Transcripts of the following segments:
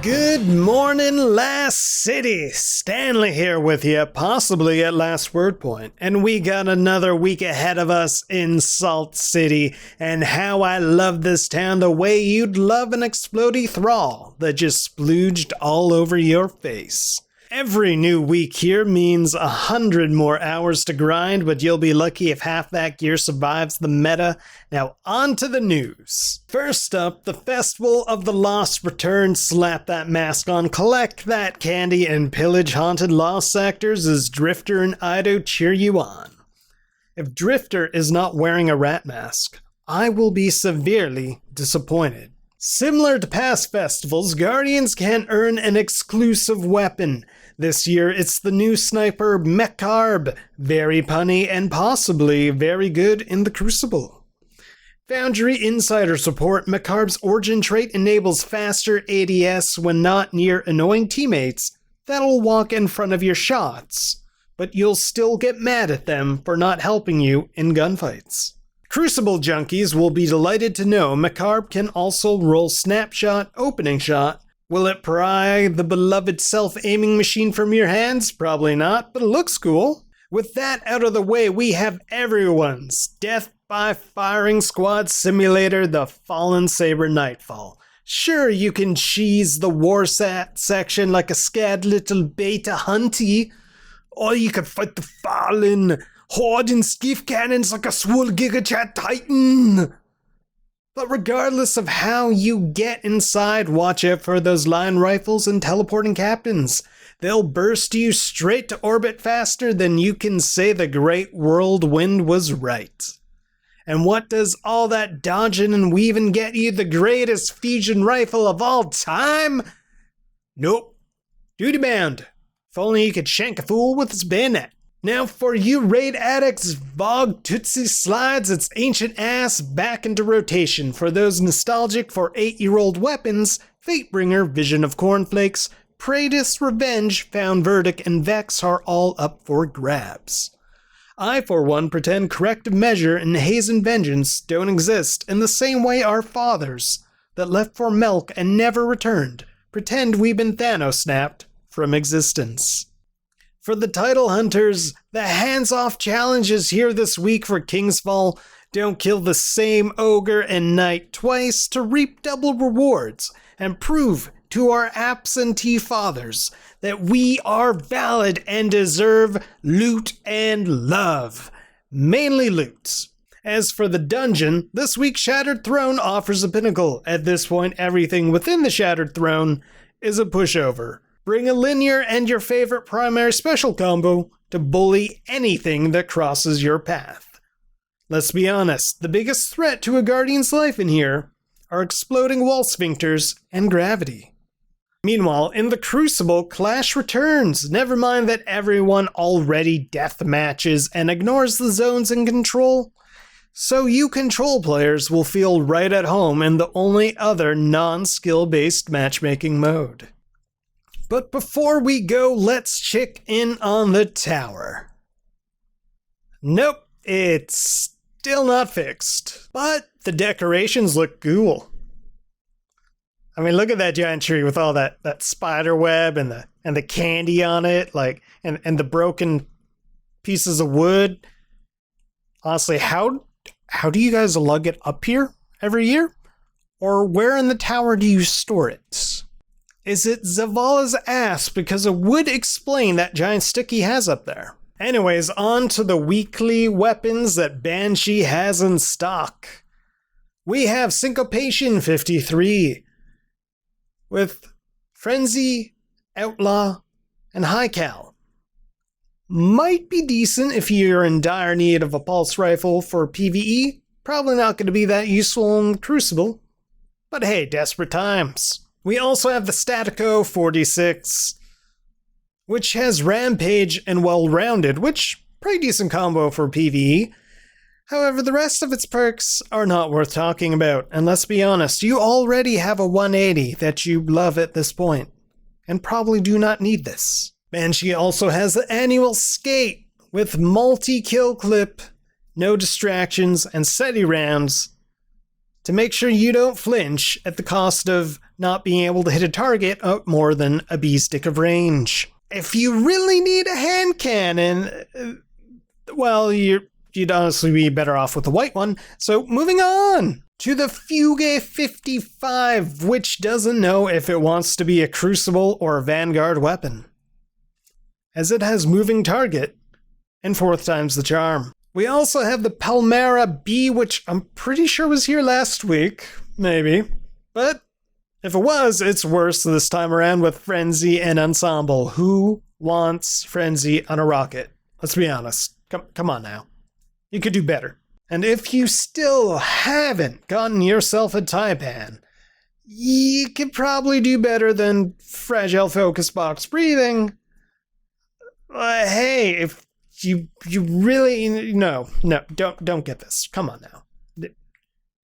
Good morning, Last City. Stanley here with you, possibly at Last Word Point. And we got another week ahead of us in Salt City. And how I love this town the way you'd love an explodey thrall that just splooged all over your face. Every new week here means 100 more hours to grind, but you'll be lucky if half that gear survives the meta. Now on to the news. First up, the Festival of the Lost returns. Slap that mask on, collect that candy, and pillage haunted lost sectors as Drifter and Ido cheer you on. If Drifter is not wearing a rat mask, I will be severely disappointed. Similar to past festivals, Guardians can earn an exclusive weapon. This year, it's the new sniper Mekarb, very punny and possibly very good in the Crucible. Foundry Insider support, Mekarb's origin trait enables faster ADS when not near annoying teammates that'll walk in front of your shots, but you'll still get mad at them for not helping you in gunfights. Crucible junkies will be delighted to know Mekarb can also roll snapshot, opening shot. Will it pry the beloved self-aiming machine from your hands? Probably not, but it looks cool. With that out of the way, we have everyone's Death by Firing Squad Simulator, the Fallen Saber Nightfall. Sure, you can cheese the Warsat section like a scared little beta hunty, or you could fight the Fallen Horde and skiff cannons like a swole gigachat titan. But regardless of how you get inside, watch out for those line rifles and teleporting captains. They'll burst you straight to orbit faster than you can say the Great Whirlwind was right. And what does all that dodging and weaving get you? The greatest fusion rifle of all time? Nope. Duty bound. If only you could shank a fool with its bayonet. Now for you raid addicts, Vogue Tootsie slides its ancient ass back into rotation. For those nostalgic for 8-year-old weapons, Fatebringer, Vision of Cornflakes, Praetus, Revenge, Found Verdict, and Vex are all up for grabs. I, for one, pretend Corrective Measure and Hazen Vengeance don't exist in the same way our fathers, that left for milk and never returned, pretend we've been Thanos snapped from existence. For the title hunters, the hands-off challenge is here this week for Kingsfall. Don't kill the same ogre and knight twice to reap double rewards and prove to our absentee fathers that we are valid and deserve loot and love. Mainly loot. As for the dungeon, this week Shattered Throne offers a pinnacle. At this point, everything within the Shattered Throne is a pushover. Bring a linear and your favorite primary special combo to bully anything that crosses your path. Let's be honest, the biggest threat to a Guardian's life in here are exploding wall sphincters and gravity. Meanwhile, in the Crucible, Clash returns. Never mind that everyone already death matches and ignores the zones in Control. So you Control players will feel right at home in the only other non-skill-based matchmaking mode. But before we go, let's check in on the tower. Nope, it's still not fixed, but the decorations look cool. I mean, look at that giant tree with all that spider web and the candy on it, like and the broken pieces of wood. Honestly, how do you guys lug it up here every year? Or where in the tower do you store it? Is it Zavala's ass? Because it would explain that giant stick he has up there. Anyways, on to the weekly weapons that Banshee has in stock. We have Syncopation 53 with Frenzy, Outlaw, and High Cal. Might be decent if you're in dire need of a pulse rifle for PvE. Probably not going to be that useful in Crucible. But hey, desperate times. We also have the Statico 46, which has Rampage and Well-Rounded, which pretty decent combo for PvE. However, the rest of its perks are not worth talking about, and let's be honest, you already have a 180 that you love at this point, and probably do not need this. Banshee also has the annual Skate, with multi-kill clip, no distractions, and steady rounds, to make sure you don't flinch at the cost of not being able to hit a target at more than a B-stick of range. If you really need a hand cannon, well, you'd honestly be better off with the white one. So moving on to the Fuge 55, which doesn't know if it wants to be a Crucible or a Vanguard weapon, as it has moving target and 4th times the charm. We also have the Palmera B, which I'm pretty sure was here last week, maybe, but if it was, it's worse this time around with Frenzy and Ensemble. Who wants Frenzy on a rocket? Let's be honest. Come on now. You could do better. And if you still haven't gotten yourself a Taipan, you could probably do better than Fragile Focus Box Breathing. Hey, if you really... No, don't get this. Come on now.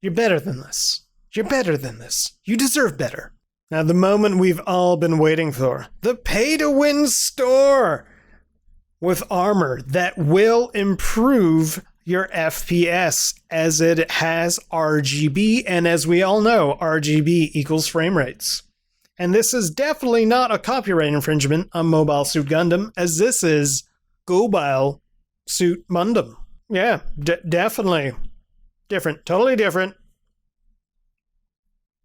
You're better than this. You're better than this. You deserve better. Now, the moment we've all been waiting for. The pay-to-win store! With armor that will improve your FPS, as it has RGB, and as we all know, RGB equals frame rates. And this is definitely not a copyright infringement on Mobile Suit Gundam, as this is Mobile Suit Gundam. Yeah, definitely different. Totally different.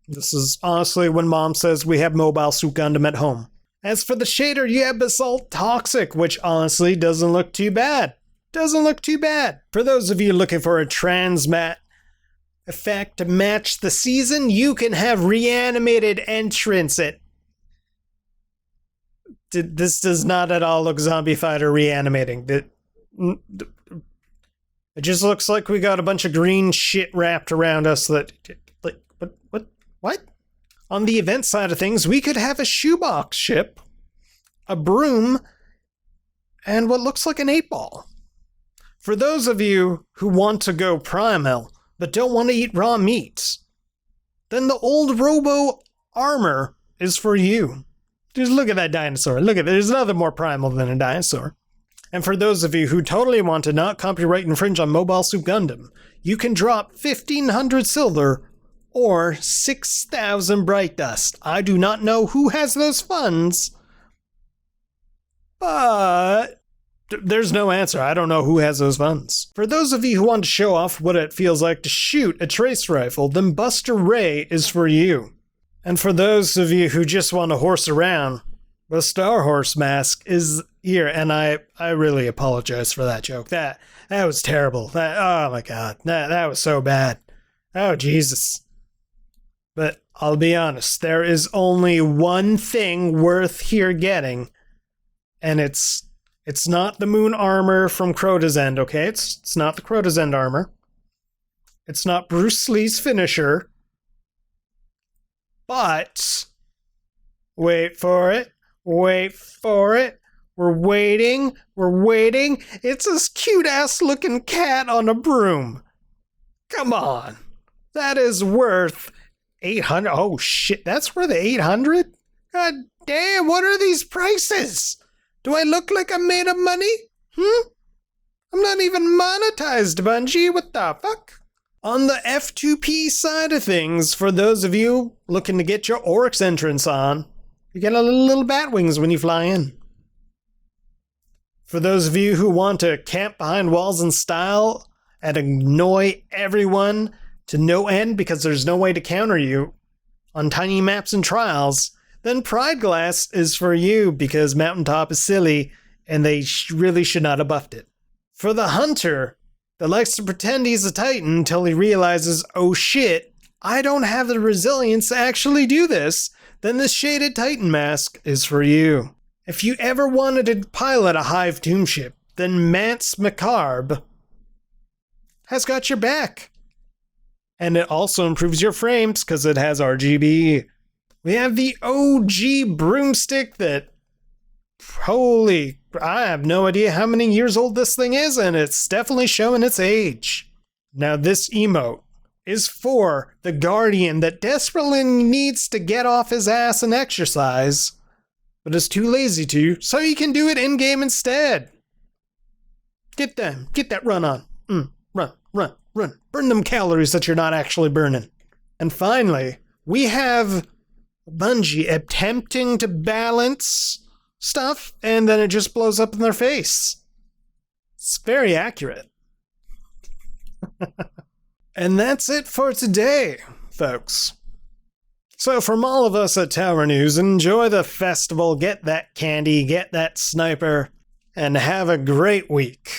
This is honestly when Mom says we have Mobile Suit Gundam at home. As for the shader, you have Basalt Toxic, which honestly doesn't look too bad. Doesn't look too bad. For those of you looking for a transmat effect to match the season, you can have reanimated entrance at... This does not at all look Zombie Fighter reanimating. It just looks like we got a bunch of green shit wrapped around us that... Like, what? On the event side of things, we could have a shoebox ship, a broom, and what looks like an 8-ball. For those of you who want to go primal, but don't want to eat raw meats, then the old Robo armor is for you. Just look at that dinosaur. Look at it. There's nothing more primal than a dinosaur. And for those of you who totally want to not copyright infringe on Mobile Suit Gundam, you can drop 1,500 silver or 6,000 bright dust. I do not know who has those funds, but there's no answer. I don't know who has those funds. For those of you who want to show off what it feels like to shoot a trace rifle, then Buster Ray is for you. And for those of you who just want to horse around, the Star Horse mask is here, and I really apologize for that joke. That was terrible. Oh my god, that was so bad. Oh Jesus. But I'll be honest, there is only one thing worth here getting, and it's not the moon armor from Crota's End, okay? It's not the Crota's End armor. It's not Bruce Lee's finisher. But wait for it. Wait for it. We're waiting. We're waiting. It's this cute-ass looking cat on a broom. Come on. That is worth 800. Oh shit, that's worth 800? God damn, what are these prices? Do I look like I'm made of money? I'm not even monetized, Bungie. What the fuck? On the F2P side of things, for those of you looking to get your Oryx entrance on, you get a little bat wings when you fly in. For those of you who want to camp behind walls in style and annoy everyone to no end because there's no way to counter you on tiny maps and trials, then Pride Glass is for you because Mountaintop is silly and they really should not have buffed it. For the hunter that likes to pretend he's a Titan until he realizes, oh shit, I don't have the resilience to actually do this, then this Shaded Titan mask is for you. If you ever wanted to pilot a Hive Tomb ship, then Mance Macabre has got your back. And it also improves your frames because it has RGB. We have the OG broomstick that, holy, I have no idea how many years old this thing is, and it's definitely showing its age. Now this emote is for the Guardian that desperately needs to get off his ass and exercise, but is too lazy to, so he can do it in-game instead. Get that run on. Run. Burn them calories that you're not actually burning. And finally, we have Bungie attempting to balance stuff, and then it just blows up in their face. It's very accurate. And that's it for today, folks. So from all of us at Tower News, enjoy the festival, get that candy, get that sniper, and have a great week.